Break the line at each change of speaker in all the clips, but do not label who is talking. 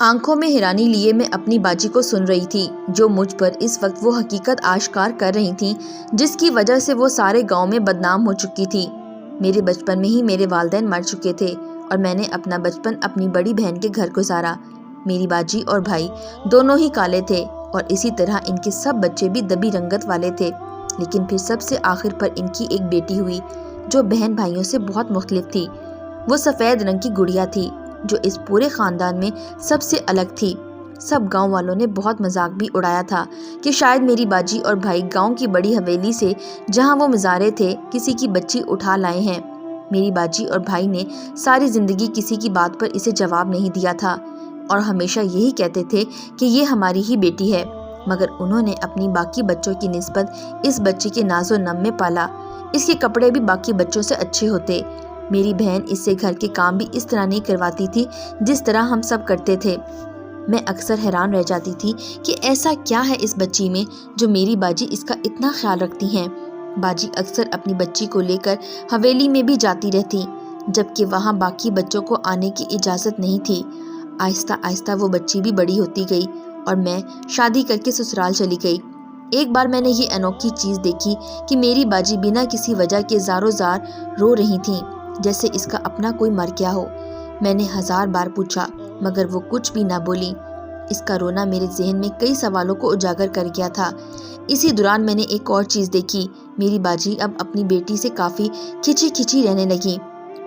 آنکھوں میں حیرانی لیے میں اپنی باجی کو سن رہی تھی، جو مجھ پر اس وقت وہ حقیقت آشکار کر رہی تھیں جس کی وجہ سے وہ سارے گاؤں میں بدنام ہو چکی تھی۔ میرے بچپن میں ہی میرے والدین مر چکے تھے اور میں نے اپنا بچپن اپنی بڑی بہن کے گھر گزارا۔ میری باجی اور بھائی دونوں ہی کالے تھے اور اسی طرح ان کے سب بچے بھی دبی رنگت والے تھے، لیکن پھر سب سے آخر پر ان کی ایک بیٹی ہوئی جو بہن بھائیوں سے بہت مختلف تھی۔ وہ سفید رنگ کی گڑیا تھی جو اس پورے خاندان میں سب سے الگ تھی۔ سب گاؤں والوں نے بہت مذاق بھی اڑایا تھا کہ شاید میری باجی اور بھائی گاؤں کی بڑی حویلی سے جہاں وہ مزارے تھے کسی کی بچی اٹھا لائے ہیں۔ میری باجی اور بھائی نے ساری زندگی کسی کی بات پر اسے جواب نہیں دیا تھا اور ہمیشہ یہی کہتے تھے کہ یہ ہماری ہی بیٹی ہے، مگر انہوں نے اپنی باقی بچوں کی نسبت اس بچی کے ناز و نم میں پالا۔ اس کے کپڑے بھی باقی بچوں سے اچھے ہوتے۔ میری بہن اس سے گھر کے کام بھی اس طرح نہیں کرواتی تھی جس طرح ہم سب کرتے تھے۔ میں اکثر حیران رہ جاتی تھی کہ ایسا کیا ہے اس بچی میں جو میری باجی اس کا اتنا خیال رکھتی ہیں۔ باجی اکثر اپنی بچی کو لے کر حویلی میں بھی جاتی رہتی، جبکہ وہاں باقی بچوں کو آنے کی اجازت نہیں تھی۔ آہستہ آہستہ وہ بچی بھی بڑی ہوتی گئی اور میں شادی کر کے سسرال چلی گئی۔ ایک بار میں نے یہ انوکھی چیز دیکھی کہ میری باجی بنا کسی وجہ کے زار و زار رو رہی تھیں، جیسے اس کا اپنا کوئی مر گیا ہو۔ میں نے 1000 بار پوچھا مگر وہ کچھ بھی نہ بولی۔ اس کا رونا میرے ذہن میں کئی سوالوں کو اجاگر کر گیا تھا۔ اسی دوران میں نے ایک اور چیز دیکھی، میری باجی اب اپنی بیٹی سے کافی کھچی کھچی رہنے لگی۔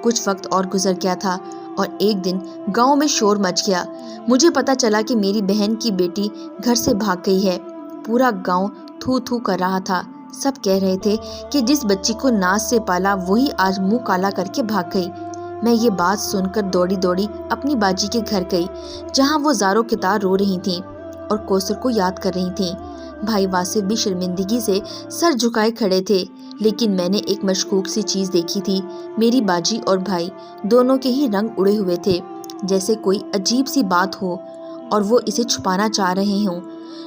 کچھ وقت اور گزر گیا تھا اور ایک دن گاؤں میں شور مچ گیا۔ مجھے پتا چلا کہ میری بہن کی بیٹی گھر سے بھاگ گئی ہے۔ پورا گاؤں تھو تھو کر رہا تھا۔ سب کہہ رہے تھے کہ جس بچی کو ناز سے پالا وہی آج منہ کالا کر کے بھاگ گئی۔ میں یہ بات سن کر دوڑی دوڑی اپنی باجی کے گھر گئی جہاں وہ زاروں کتار رو رہی تھیں اور کوثر کو یاد کر رہی تھیں۔ بھائی واصف بھی شرمندگی سے سر جھکائے کھڑے تھے، لیکن میں نے ایک مشکوک سی چیز دیکھی تھی۔ میری باجی اور بھائی دونوں کے ہی رنگ اڑے ہوئے تھے، جیسے کوئی عجیب سی بات ہو اور وہ اسے چھپانا چاہ رہے ہوں۔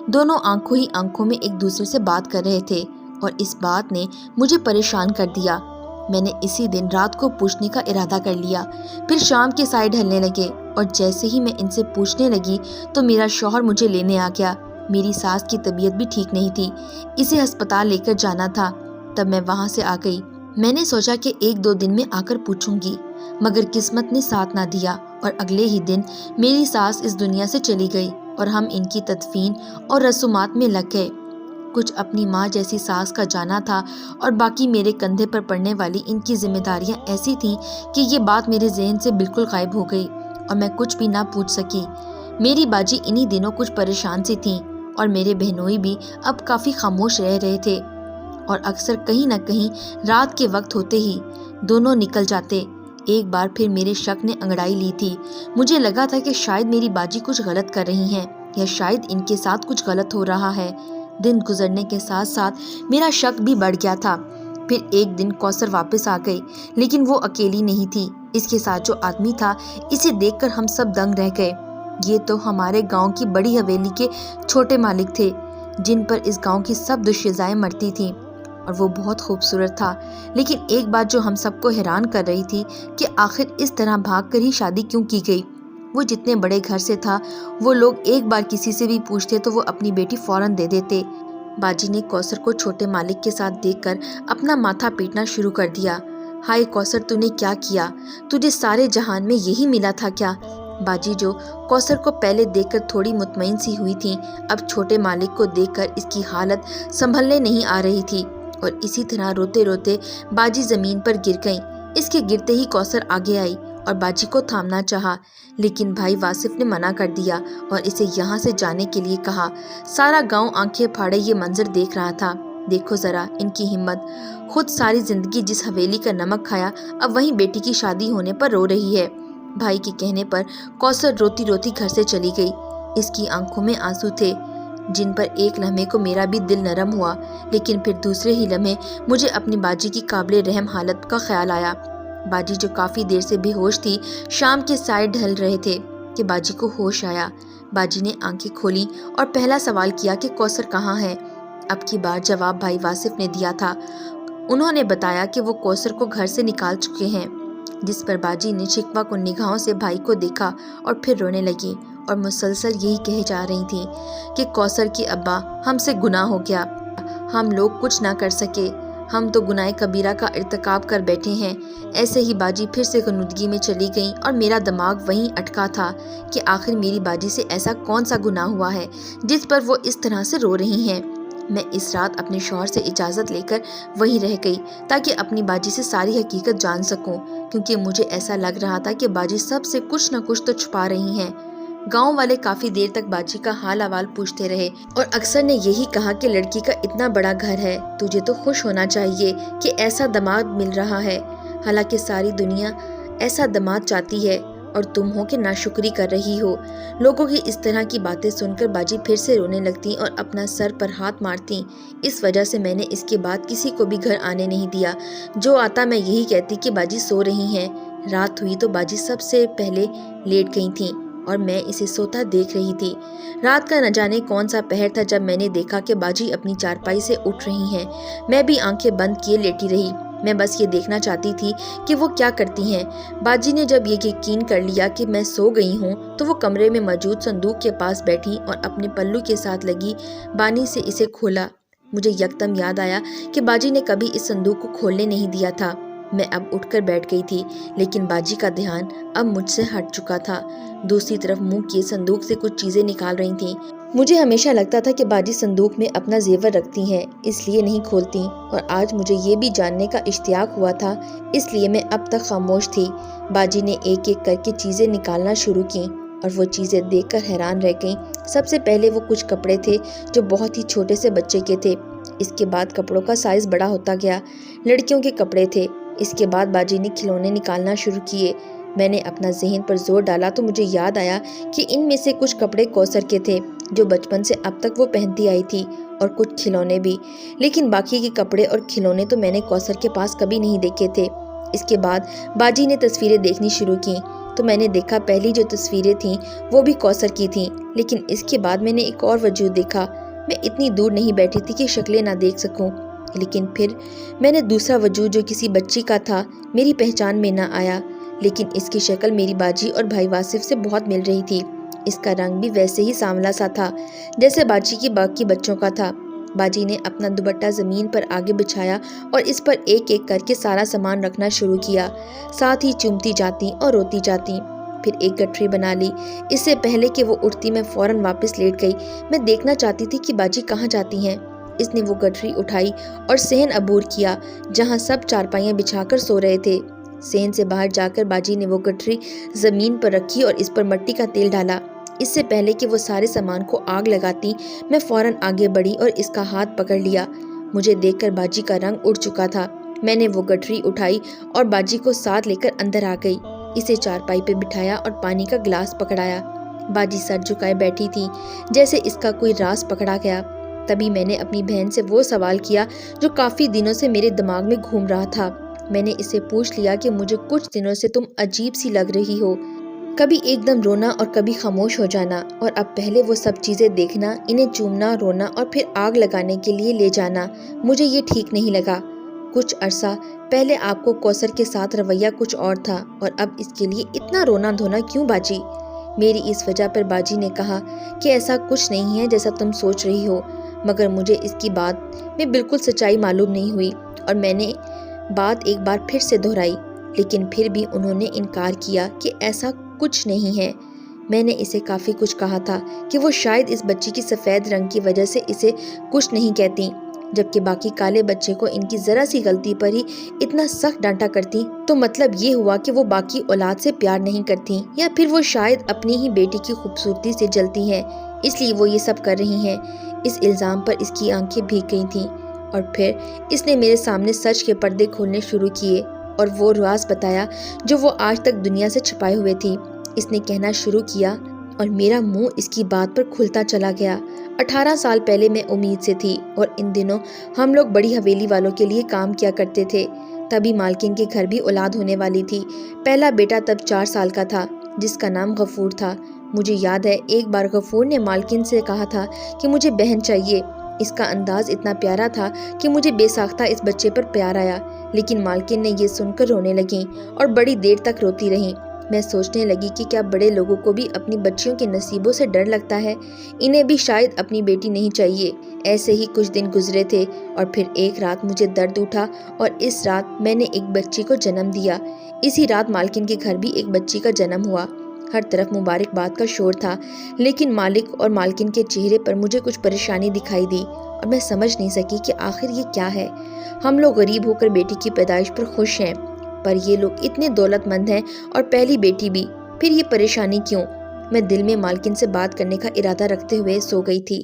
دونوں آنکھوں ہی آنکھوں میں ایک دوسرے سے بات کر رہے تھے اور اس بات نے مجھے پریشان کر دیا۔ میں نے اسی دن رات کو پوچھنے کا ارادہ کر لیا۔ پھر شام کے سائے ڈھلنے لگے اور جیسے ہی میں ان سے پوچھنے لگی تو میرا شوہر مجھے لینے آ گیا۔ میری ساس کی طبیعت بھی ٹھیک نہیں تھی، اسے ہسپتال لے کر جانا تھا، تب میں وہاں سے آ گئی۔ میں نے سوچا کہ 1-2 دن میں آ کر پوچھوں گی، مگر قسمت نے ساتھ نہ دیا اور اگلے ہی دن میری ساس اس دنیا سے چلی گئی اور ہم ان کی تدفین اور رسومات میں لگ گئے۔ کچھ اپنی ماں جیسی ساس کا جانا تھا اور باقی میرے کندھے پر پڑنے والی ان کی ذمہ داریاں ایسی تھیں کہ یہ بات میرے ذہن سے بالکل غائب ہو گئی اور میں کچھ بھی نہ پوچھ سکی۔ میری باجی انہی دنوں کچھ پریشان سی تھیں اور میرے بہنوئی بھی اب کافی خاموش رہ رہے تھے اور اکثر کہیں نہ کہیں رات کے وقت ہوتے ہی دونوں نکل جاتے۔ ایک بار پھر میرے شک نے انگڑائی لی تھی۔ مجھے لگا تھا کہ شاید میری باجی کچھ غلط کر رہی ہیں یا شاید ان کے ساتھ کچھ غلط ہو رہا ہے۔ دن گزرنے کے ساتھ ساتھ میرا شک بھی بڑھ گیا تھا۔ پھر ایک دن کوثر واپس آ گئی، لیکن وہ اکیلی نہیں تھی، اس کے ساتھ جو آدمی تھا اسے دیکھ کر ہم سب دنگ رہ گئے۔ یہ تو ہمارے گاؤں کی بڑی حویلی کے چھوٹے مالک تھے جن پر اس گاؤں کی سب دوشیزائیں مرتی تھیں، اور وہ بہت خوبصورت تھا۔ لیکن ایک بات جو ہم سب کو حیران کر رہی تھی کہ آخر اس طرح بھاگ کر ہی شادی کیوں کی گئی۔ وہ جتنے بڑے گھر سے تھا، وہ لوگ ایک بار کسی سے بھی پوچھتے تو وہ اپنی بیٹی فوراً دے دیتے۔ باجی نے کوثر کو چھوٹے مالک کے ساتھ دیکھ کر اپنا ماتھا پیٹنا شروع کر دیا۔ ہائے کوثر، تو نے کیا کیا؟ تجھے سارے جہان میں یہی ملا تھا کیا؟ باجی جو کوثر کو پہلے دیکھ کر تھوڑی مطمئن سی ہوئی تھی، اب چھوٹے مالک کو دیکھ کر اس کی حالت سنبھلنے نہیں آ رہی تھی اور اسی طرح روتے روتے باجی زمین پر گر گئیں۔ اس کے گرتے ہی کوثر آگے آئی اور باجی کو تھامنا چاہا، لیکن بھائی واصف نے منع کر دیا اور اسے یہاں سے جانے کے لیے کہا۔ سارا گاؤں آنکھیں پھاڑے یہ منظر دیکھ رہا تھا۔ دیکھو ذرا ان کی ہمت، خود ساری زندگی جس حویلی کا نمک کھایا اب وہیں بیٹی کی شادی ہونے پر رو رہی ہے۔ بھائی کے کہنے پر کوثر روتی روتی گھر سے چلی گئی۔ اس کی آنکھوں میں آنسو تھے جن پر ایک لمحے کو میرا بھی دل نرم ہوا، لیکن پھر دوسرے ہی لمحے مجھے اپنی باجی کی قابل رحم حالت کا خیال آیا۔ باجی جو کافی دیر سے بے ہوش تھی، شام کے سائے ڈھل رہے تھے کہ باجی کو ہوش آیا۔ باجی نے آنکھیں کھولی اور پہلا سوال کیا کہ کوثر کہاں ہے؟ اب کی بار جواب بھائی واصف نے دیا تھا۔ انہوں نے بتایا کہ وہ کوثر کو گھر سے نکال چکے ہیں، جس پر باجی نے شکوہ کن نگاہوں سے بھائی کو دیکھا اور پھر رونے لگی اور مسلسل یہی کہے جا رہی تھیں کہ کوثر کے ابا ہم سے گناہ ہو گیا، ہم لوگ کچھ نہ کر سکے، ہم تو گناہ کبیرہ کا ارتکاب کر بیٹھے ہیں۔ ایسے ہی باجی پھر سے غنودگی میں چلی گئیں اور میرا دماغ وہیں اٹکا تھا کہ آخر میری باجی سے ایسا کون سا گناہ ہوا ہے جس پر وہ اس طرح سے رو رہی ہیں۔ میں اس رات اپنے شوہر سے اجازت لے کر وہیں رہ گئی تاکہ اپنی باجی سے ساری حقیقت جان سکوں، کیونکہ مجھے ایسا لگ رہا تھا کہ باجی سب سے کچھ نہ کچھ تو چھپا رہی ہیں۔ گاؤں والے کافی دیر تک باجی کا حال احوال پوچھتے رہے اور اکثر نے یہی کہا کہ لڑکی کا اتنا بڑا گھر ہے، تجھے تو خوش ہونا چاہیے کہ ایسا داماد مل رہا ہے، حالانکہ ساری دنیا ایسا داماد چاہتی ہے اور تم ہو کہ ناشکری کر رہی ہو۔ لوگوں کی اس طرح کی باتیں سن کر باجی پھر سے رونے لگتی اور اپنا سر پر ہاتھ مارتی۔ اس وجہ سے میں نے اس کے بعد کسی کو بھی گھر آنے نہیں دیا، جو آتا میں یہی کہتی کہ باجی سو رہی ہیں۔ رات ہوئی تو باجی سب سے پہلے لیٹ گئی تھیں اور میں اسے سوتا دیکھ رہی تھی۔ رات کا نہ جانے کون سا پہر تھا جب میں نے دیکھا کہ باجی اپنی چارپائی سے اٹھ رہی ہیں۔ میں بھی آنکھیں بند کیے لیٹی رہی، میں بس یہ دیکھنا چاہتی تھی کہ وہ کیا کرتی ہیں۔ باجی نے جب یہ یقین کر لیا کہ میں سو گئی ہوں تو وہ کمرے میں موجود صندوق کے پاس بیٹھی اور اپنے پلو کے ساتھ لگی بانی سے اسے کھولا۔ مجھے یکدم یاد آیا کہ باجی نے کبھی اس صندوق کو کھولنے نہیں دیا تھا۔ میں اب اٹھ کر بیٹھ گئی تھی، لیکن باجی کا دھیان اب مجھ سے ہٹ چکا تھا۔ دوسری طرف منہ کیے صندوق سے کچھ چیزیں نکال رہی تھیں۔ مجھے ہمیشہ لگتا تھا کہ باجی صندوق میں اپنا زیور رکھتی ہیں، اس لیے نہیں کھولتی، اور آج مجھے یہ بھی جاننے کا اشتیاق ہوا تھا، اس لیے میں اب تک خاموش تھی۔ باجی نے ایک ایک کر کے چیزیں نکالنا شروع کی اور وہ چیزیں دیکھ کر حیران رہ گئیں۔ سب سے پہلے وہ کچھ کپڑے تھے جو بہت ہی چھوٹے سے بچے کے تھے۔ اس کے بعد کپڑوں کا سائز بڑا ہوتا گیا، لڑکیوں کے کپڑے تھے۔ اس کے بعد باجی نے کھلونے نکالنا شروع کیے۔ میں نے اپنا ذہن پر زور ڈالا تو مجھے یاد آیا کہ ان میں سے کچھ کپڑے کوثر کے تھے جو بچپن سے اب تک وہ پہنتی آئی تھی، اور کچھ کھلونے بھی، لیکن باقی کے کپڑے اور کھلونے تو میں نے کوثر کے پاس کبھی نہیں دیکھے تھے۔ اس کے بعد باجی نے تصویریں دیکھنی شروع کی تو میں نے دیکھا پہلی جو تصویریں تھیں وہ بھی کوثر کی تھیں، لیکن اس کے بعد میں نے ایک اور وجود دیکھا۔ میں اتنی دور نہیں بیٹھی تھی کہ شکلیں نہ دیکھ سکوں، لیکن پھر میں نے دوسرا وجود جو کسی بچی کا تھا میری پہچان میں نہ آیا، لیکن اس کی شکل میری باجی اور بھائی واصف سے بہت مل رہی تھی۔ اس کا رنگ بھی ویسے ہی سانولا سا تھا جیسے باجی کی باقی بچوں کا تھا۔ باجی نے اپنا دوپٹہ زمین پر آگے بچھایا اور اس پر ایک ایک کر کے سارا سامان رکھنا شروع کیا، ساتھ ہی چومتی جاتی اور روتی جاتی۔ پھر ایک گٹھری بنا لی۔ اس سے پہلے کہ وہ اٹھتی میں فوراً واپس لیٹ گئی۔ میں دیکھنا چاہتی تھی کہ باجی کہاں جاتی ہیں۔ اس نے وہ گٹھری اٹھائی اور صحن عبور کیا جہاں سب چارپائیاں بچھا کر سو رہے تھے۔ صحن سے باہر جا کر باجی نے وہ گٹھری زمین پر رکھی اور اس پر مٹی کا تیل ڈالا۔ اس سے پہلے کہ وہ سارے سامان کو آگ لگاتی میں فوراً آگے بڑھی اور اس کا ہاتھ پکڑ لیا۔ مجھے دیکھ کر باجی کا رنگ اڑ چکا تھا۔ میں نے وہ گٹھری اٹھائی اور باجی کو ساتھ لے کر اندر آ گئی، اسے چارپائی پہ بٹھایا اور پانی کا گلاس پکڑایا۔ باجی سر جھکائے بیٹھی تھی جیسے اس کا کوئی راز پکڑا گیا۔ تبھی میں نے اپنی بہن سے وہ سوال کیا جو کافی دنوں سے میرے دماغ میں گھوم رہا تھا۔ میں نے اسے پوچھ لیا کہ مجھے کچھ دنوں سے تم عجیب سی لگ رہی ہو، کبھی ایک دم رونا اور کبھی خاموش ہو جانا، اور اب پہلے وہ سب چیزیں دیکھنا، انہیں چومنا، رونا اور پھر آگ لگانے کے لیے لے جانا، مجھے یہ ٹھیک نہیں لگا۔ کچھ عرصہ پہلے آپ کو کوثر کے ساتھ رویہ کچھ اور تھا، اور اب اس کے لیے اتنا رونا دھونا کیوں باجی؟ میری اس وجہ پر باجی نے کہا کہ ایسا کچھ نہیں ہے جیسا تم سوچ رہی ہو، مگر مجھے اس کی بات میں بالکل سچائی معلوم نہیں ہوئی، اور میں نے بات ایک بار پھر سے دہرائی، لیکن پھر بھی انہوں نے انکار کیا کہ ایسا کچھ نہیں ہے۔ میں نے اسے کافی کچھ کہا تھا کہ وہ شاید اس بچی کی سفید رنگ کی وجہ سے اسے کچھ نہیں کہتی، جبکہ باقی کالے بچے کو ان کی ذرا سی غلطی پر ہی اتنا سخت ڈانٹا کرتی، تو مطلب یہ ہوا کہ وہ باقی اولاد سے پیار نہیں کرتی، یا پھر وہ شاید اپنی ہی بیٹی کی خوبصورتی سے جلتی ہیں، اس لیے وہ یہ سب کر رہی ہیں۔ اس الزام پر اس کی آنکھیں بھیگ گئی تھیں، اور پھر اس نے میرے سامنے سچ کے پردے کھولنے شروع کیے اور وہ راز بتایا جو وہ آج تک دنیا سے چھپائے ہوئے تھی۔ اس نے کہنا شروع کیا اور میرا منہ اس کی بات پر کھلتا چلا گیا۔ 18 سال پہلے میں امید سے تھی، اور ان دنوں ہم لوگ بڑی حویلی والوں کے لیے کام کیا کرتے تھے۔ تبھی مالکن کے گھر بھی اولاد ہونے والی تھی۔ پہلا بیٹا تب 4 سال کا تھا جس کا نام غفور تھا۔ مجھے یاد ہے ایک بار غفور نے مالکن سے کہا تھا کہ مجھے بہن چاہیے۔ اس کا انداز اتنا پیارا تھا کہ مجھے بے ساختہ اس بچے پر پیار آیا، لیکن مالکن نے یہ سن کر رونے لگیں اور بڑی دیر تک روتی رہیں۔ میں سوچنے لگی کہ کیا بڑے لوگوں کو بھی اپنی بچیوں کے نصیبوں سے ڈر لگتا ہے؟ انہیں بھی شاید اپنی بیٹی نہیں چاہیے۔ ایسے ہی کچھ دن گزرے تھے اور پھر ایک رات مجھے درد اٹھا اور اس رات میں نے ایک بچی کو جنم دیا۔ اسی رات مالکن کے گھر بھی ایک بچی کا جنم ہوا۔ ہر طرف مبارکباد کا شور تھا، لیکن مالک اور مالکن کے چہرے پر مجھے کچھ پریشانی دکھائی دی اور میں سمجھ نہیں سکی کہ آخر یہ کیا ہے۔ ہم لوگ غریب ہو کر بیٹی کی پیدائش پر خوش ہیں، پر یہ لوگ اتنے دولت مند ہیں اور پہلی بیٹی بھی، پھر یہ پریشانی کیوں؟ میں دل میں مالکن سے بات کرنے کا ارادہ رکھتے ہوئے سو گئی تھی۔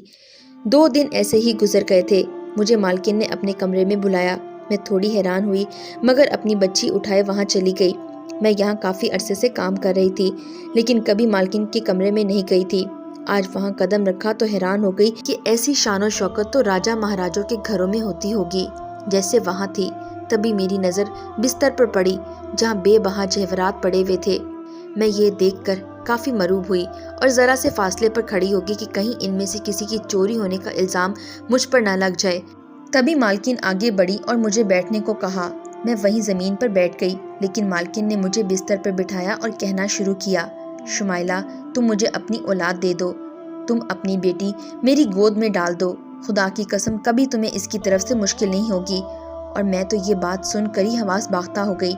2 دن ایسے ہی گزر گئے تھے۔ مجھے مالکن نے اپنے کمرے میں بلایا۔ میں تھوڑی حیران ہوئی مگر اپنی بچی اٹھائے وہاں چلی گئی۔ میں یہاں کافی عرصے سے کام کر رہی تھی لیکن کبھی مالکن کے کمرے میں نہیں گئی تھی۔ آج وہاں قدم رکھا تو حیران ہو گئی کہ ایسی شان و شوکت تو راجہ مہاراجوں کے گھروں میں ہوتی ہوگی جیسے وہاں تھی۔ تبھی میری نظر بستر پر پڑی جہاں بے بہا جیورات پڑے ہوئے تھے۔ میں یہ دیکھ کر کافی مرعوب ہوئی اور ذرا سے فاصلے پر کھڑی ہوگی کہ کہیں ان میں سے کسی کی چوری ہونے کا الزام مجھ پر نہ لگ جائے۔ تبھی مالکن آگے بڑھی اور مجھے بیٹھنے کو کہا۔ میں وہیں زمین پر بیٹھ گئی، لیکن مالکن نے مجھے بستر پر بٹھایا اور کہنا شروع کیا، شمائلہ تم مجھے اپنی اولاد دے دو، تم اپنی بیٹی میری گود میں ڈال دو، خدا کی قسم کبھی تمہیں اس کی طرف سے مشکل نہیں ہوگی۔ اور میں تو یہ بات سن کر ہی حواس باختہ ہو گئی۔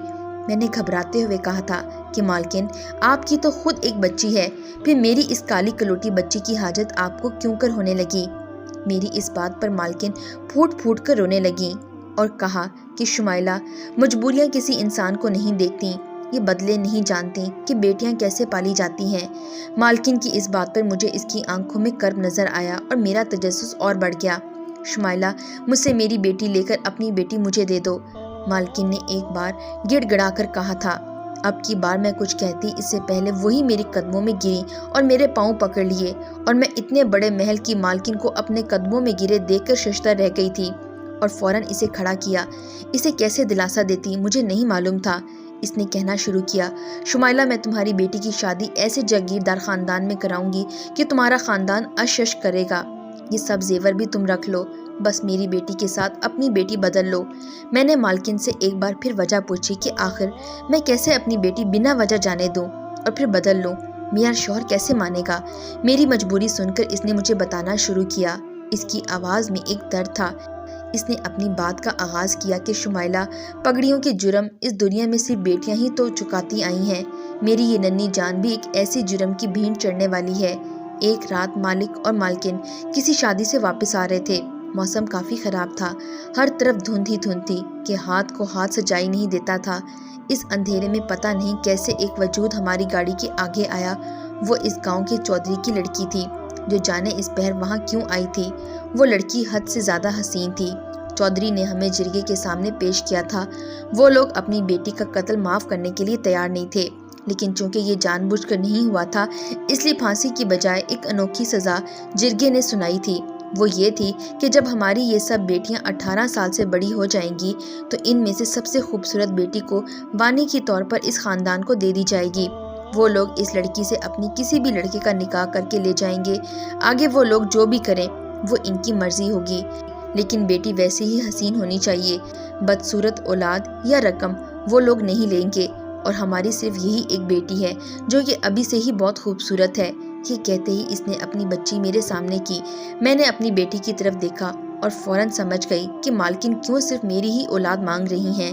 میں نے گھبراتے ہوئے کہا تھا کہ مالکن آپ کی تو خود ایک بچی ہے، پھر میری اس کالی کلوٹی بچی کی حاجت آپ کو کیوں کر ہونے لگی؟ میری اس بات پر مالکن پھوٹ پھوٹ کر رونے لگی اور کہا کہ شمائلہ مجبوریاں کسی انسان کو نہیں دیکھتی، یہ بدلے نہیں جانتی کہ بیٹیاں کیسے پالی جاتی ہیں۔ مالکن کی اس بات پر مجھے اس کی آنکھوں میں کرب نظر آیا اور میرا تجسس اور بڑھ گیا۔ شمائلہ مجھ سے میری بیٹی لے کر اپنی بیٹی مجھے دے دو، مالکن نے ایک بار گڑ گڑا کر کہا تھا۔ اب کی بار میں کچھ کہتی اس سے پہلے وہی میری قدموں میں گری اور میرے پاؤں پکڑ لیے، اور میں اتنے بڑے محل کی مالکن کو اپنے قدموں میں گرے دیکھ کر ششدر رہ گئی تھی اور فوراً اسے کھڑا کیا۔ اسے کیسے دلاسا دیتی مجھے نہیں معلوم تھا۔ اس نے کہنا شروع کیا، شمائلہ میں تمہاری بیٹی کی شادی ایسے جاگیردار خاندان میں کراؤں گی کہ تمہارا خاندان اشش کرے گا۔ یہ سب زیور بھی تم رکھ لو، بس میری بیٹی کے ساتھ اپنی بیٹی بدل لو۔ میں نے مالکن سے ایک بار پھر وجہ پوچھی کہ آخر میں کیسے اپنی بیٹی بنا وجہ جانے دوں اور پھر بدل لوں؟ میرا شوہر کیسے مانے گا؟ میری مجبوری سن کر اس نے مجھے بتانا شروع کیا۔ اس کی آواز میں ایک درد تھا۔ اس نے اپنی بات کا آغاز کیا کہ شمائلہ پگڑیوں کے جرم اس دنیا میں صرف بیٹیاں ہی تو چکاتی آئی ہیں، میری یہ ننھی جان بھی ایک ایسی جرم کی بھینٹ چڑھنے والی ہے۔ ایک رات مالک اور مالکن کسی شادی سے واپس آ رہے تھے۔ موسم کافی خراب تھا، ہر طرف دھند ہی دھند تھی کہ ہاتھ کو ہاتھ سجائی نہیں دیتا تھا۔ اس اندھیرے میں پتہ نہیں کیسے ایک وجود ہماری گاڑی کے آگے آیا۔ وہ اس گاؤں کے چودھری کی لڑکی تھی، جو جانے اس پہر وہاں کیوں آئی تھی۔ وہ لڑکی حد سے زیادہ حسین تھی۔ چودھری نے ہمیں جرگے کے سامنے پیش کیا تھا۔ وہ لوگ اپنی بیٹی کا قتل معاف کرنے کے لیے تیار نہیں تھے، لیکن چونکہ یہ جان بوجھ کر نہیں ہوا تھا اس لیے پھانسی کی بجائے ایک انوکھی سزا جرگے نے سنائی تھی۔ وہ یہ تھی کہ جب ہماری یہ سب بیٹیاں 18 سال سے بڑی ہو جائیں گی تو ان میں سے سب سے خوبصورت بیٹی کو وانی کے طور پر اس خاندان کو دے دی جائے گی۔ وہ لوگ اس لڑکی سے اپنی کسی بھی لڑکے کا نکاح کر کے لے جائیں گے۔ آگے وہ لوگ جو بھی کریں وہ ان کی مرضی ہوگی، لیکن بیٹی ویسی ہی حسین ہونی چاہیے۔ بدصورت اولاد یا رقم وہ لوگ نہیں لیں گے، اور ہماری صرف یہی ایک بیٹی ہے جو کہ ابھی سے ہی بہت خوبصورت ہے۔ یہ کہتے ہی اس نے اپنی بچی میرے سامنے کی۔ میں نے اپنی بیٹی کی طرف دیکھا اور فوراً سمجھ گئی کہ مالکن کیوں صرف میری ہی اولاد مانگ رہی ہیں۔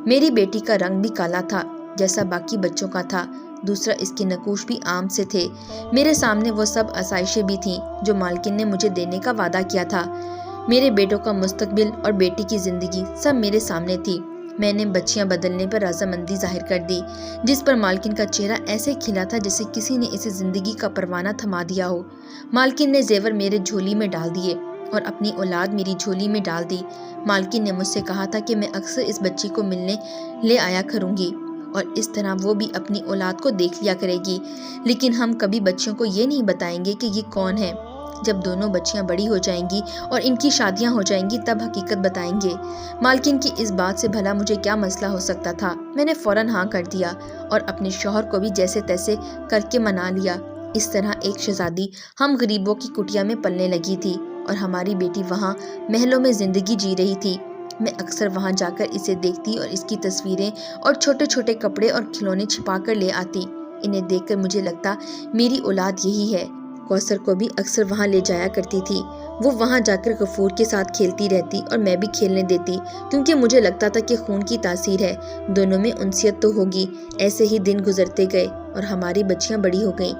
میری بیٹی کا رنگ بھی کالا تھا جیسا باقی بچوں کا تھا، دوسرا اس کے نقوش بھی عام سے تھے۔ میرے سامنے وہ سب آسائشیں بھی تھیں جو مالکن نے مجھے دینے کا وعدہ کیا تھا۔ میرے بیٹوں کا مستقبل اور بیٹی کی زندگی سب میرے سامنے تھی۔ میں نے بچیاں بدلنے پر رضامندی ظاہر کر دی، جس پر مالکن کا چہرہ ایسے کھلا تھا جیسے کسی نے اسے زندگی کا پروانہ تھما دیا ہو۔ مالکن نے زیور میرے جھولی میں ڈال دیے اور اپنی اولاد میری جھولی میں ڈال دی۔ مالکن نے مجھ سے کہا تھا کہ میں اکثر اس بچی کو ملنے لے آیا کروں گی اور اس طرح وہ بھی اپنی اولاد کو دیکھ لیا کرے گی، لیکن ہم کبھی بچیوں کو یہ نہیں بتائیں گے کہ یہ کون ہے۔ جب دونوں بچیاں بڑی ہو جائیں گی اور ان کی شادیاں ہو جائیں گی تب حقیقت بتائیں گے۔ مالکن کی اس بات سے بھلا مجھے کیا مسئلہ ہو سکتا تھا؟ میں نے فوراً ہاں کر دیا اور اپنے شوہر کو بھی جیسے تیسے کر کے منا لیا۔ اس طرح ایک شہزادی ہم غریبوں کی کٹیا میں پلنے لگی تھی اور ہماری بیٹی وہاں محلوں میں زندگی جی رہی تھی۔ میں اکثر وہاں جا کر اسے دیکھتی اور اس کی تصویریں اور چھوٹے چھوٹے کپڑے اور کھلونے چھپا کر لے آتی۔ انہیں دیکھ کر مجھے لگتا میری اولاد یہی ہے۔ کوثر کو بھی اکثر وہاں لے جایا کرتی تھی۔ وہ وہاں جا کر غفور کے ساتھ کھیلتی رہتی اور میں بھی کھیلنے دیتی، کیونکہ مجھے لگتا تھا کہ خون کی تاثیر ہے، دونوں میں انسیت تو ہوگی۔ ایسے ہی دن گزرتے گئے اور ہماری بچیاں بڑی ہو گئیں۔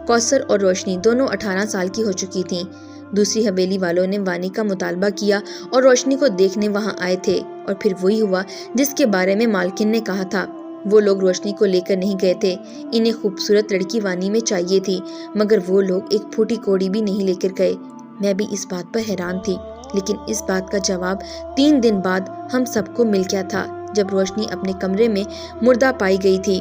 کوثر اور روشنی دونوں 18 سال کی ہو چکی تھیں۔ دوسری حویلی والوں نے وانی کا مطالبہ کیا اور روشنی کو دیکھنے وہاں آئے تھے، اور پھر وہی ہوا جس کے بارے میں مالکن نے کہا تھا۔ وہ لوگ روشنی کو لے کر نہیں گئے تھے۔ انہیں خوبصورت لڑکی وانی میں چاہیے تھی، مگر وہ لوگ ایک پھوٹی کوڑی بھی نہیں لے کر گئے۔ میں بھی اس بات پر حیران تھی، لیکن اس بات کا جواب 3 دن بعد ہم سب کو مل گیا تھا، جب روشنی اپنے کمرے میں مردہ پائی گئی تھی۔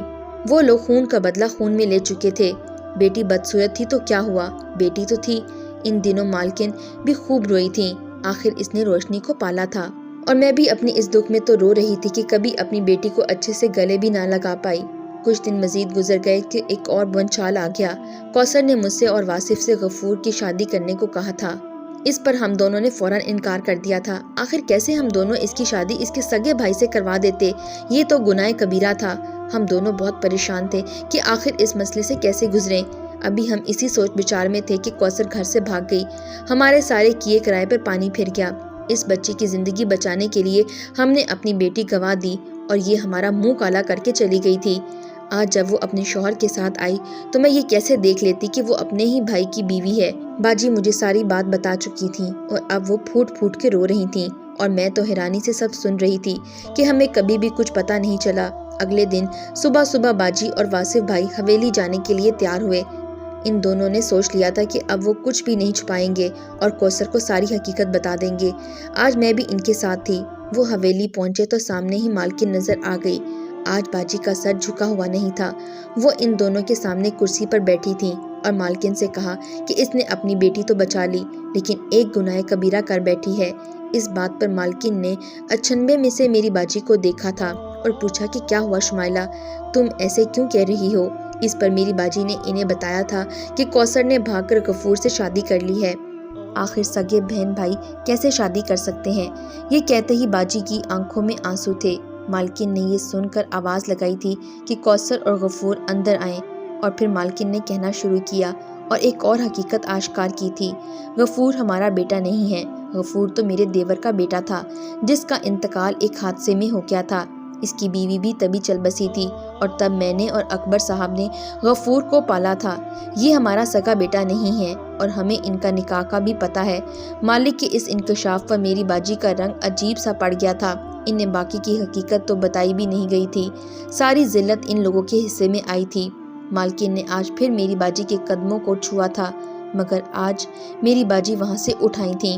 وہ لوگ خون کا بدلہ خون میں لے چکے تھے۔ بیٹی بدصورت تھی تو کیا ہوا، بیٹی تو تھی۔ ان دنوں مالکن بھی خوب روئی تھی، آخر اس نے روشنی کو پالا تھا، اور میں بھی اپنی اس دکھ میں تو رو رہی تھی کہ کبھی اپنی بیٹی کو اچھے سے گلے بھی نہ لگا پائی۔ کچھ دن مزید گزر گئے کہ ایک اور بنچال آ گیا۔ کوثر نے مجھ سے اور واصف سے غفور کی شادی کرنے کو کہا تھا۔ اس پر ہم دونوں نے فوراً انکار کر دیا تھا۔ آخر کیسے ہم دونوں اس کی شادی اس کے سگے بھائی سے کروا دیتے، یہ تو گناہ کبیرہ تھا۔ ہم دونوں بہت پریشان تھے کہ آخر اس مسئلے سے کیسے گزریں۔ ابھی ہم اسی سوچ بچار میں تھے کہ کوثر گھر سے بھاگ گئی، ہمارے سارے کیے کرائے پر پانی پھر گیا۔ اس بچی کی زندگی بچانے کے لیے ہم نے اپنی بیٹی گنوا دی، اور یہ ہمارا منہ کالا کر کے چلی گئی تھی۔ آج جب وہ اپنے شوہر کے ساتھ آئی تو میں یہ کیسے دیکھ لیتی کہ وہ اپنے ہی بھائی کی بیوی ہے۔ باجی مجھے ساری بات بتا چکی تھیں، اور اب وہ پھوٹ پھوٹ کے رو رہی تھیں، اور میں تو حیرانی سے سب سن رہی تھی کہ ہمیں کبھی بھی کچھ پتہ نہیں چلا۔ اگلے دن صبح صبح باجی اور واصف بھائی حویلی جانے کے لیے تیار ہوئے۔ ان دونوں نے سوچ لیا تھا کہ اب وہ کچھ بھی نہیں چھپائیں گے اور کوثر کو ساری حقیقت بتا دیں گے۔ آج میں بھی ان کے ساتھ تھی۔ وہ حویلی پہنچے تو سامنے ہی مالکن نظر آ گئی۔ آج باجی کا سر جھکا ہوا نہیں تھا، وہ ان دونوں کے سامنے کرسی پر بیٹھی تھیں، اور مالکن سے کہا کہ اس نے اپنی بیٹی تو بچا لی، لیکن ایک گناہ کبیرہ کر بیٹھی ہے۔ اس بات پر مالکن نے اچھنبے میں سے میری باجی کو دیکھا تھا اور پوچھا کہ کیا ہوا شمائلہ، تم ایسے کیوں کہہ رہی ہو؟ اس پر میری باجی نے انہیں بتایا تھا کہ کوثر نے بھاگ کر غفور سے شادی کر لی ہے۔ آخر سگے بہن بھائی کیسے شادی کر سکتے ہیں؟ یہ کہتے ہی باجی کی آنکھوں میں آنسو تھے۔ مالکن نے یہ سن کر آواز لگائی تھی کہ کوثر اور غفور اندر آئیں، اور پھر مالکن نے کہنا شروع کیا اور ایک اور حقیقت آشکار کی تھی۔ غفور ہمارا بیٹا نہیں ہے، غفور تو میرے دیور کا بیٹا تھا، جس کا انتقال ایک حادثے میں ہو گیا تھا۔ اس کی بیوی بھی تبھی چل بسی تھی، اور تب میں نے اور اکبر صاحب نے غفور کو پالا تھا۔ یہ ہمارا سگا بیٹا نہیں ہے، اور ہمیں ان کا نکاح کا بھی پتہ ہے۔ مالک کے اس انکشاف پر میری باجی کا رنگ عجیب سا پڑ گیا تھا۔ انہیں باقی کی حقیقت تو بتائی بھی نہیں گئی تھی، ساری ذلت ان لوگوں کے حصے میں آئی تھی۔ مالکن نے آج پھر میری باجی کے قدموں کو چھوا تھا، مگر آج میری باجی وہاں سے اٹھ آئی تھیں،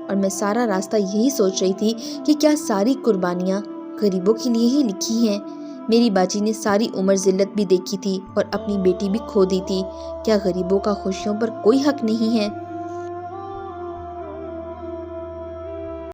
اور میں سارا راستہ یہی سوچ رہی تھی کہ کیا ساری قربانیاں غریبوں کے لیے ہی لکھی ہیں؟ میری باجی نے ساری عمر ذلت بھی دیکھی تھی اور اپنی بیٹی بھی کھو دی تھی، کیا غریبوں کا خوشیوں پر کوئی حق نہیں ہے؟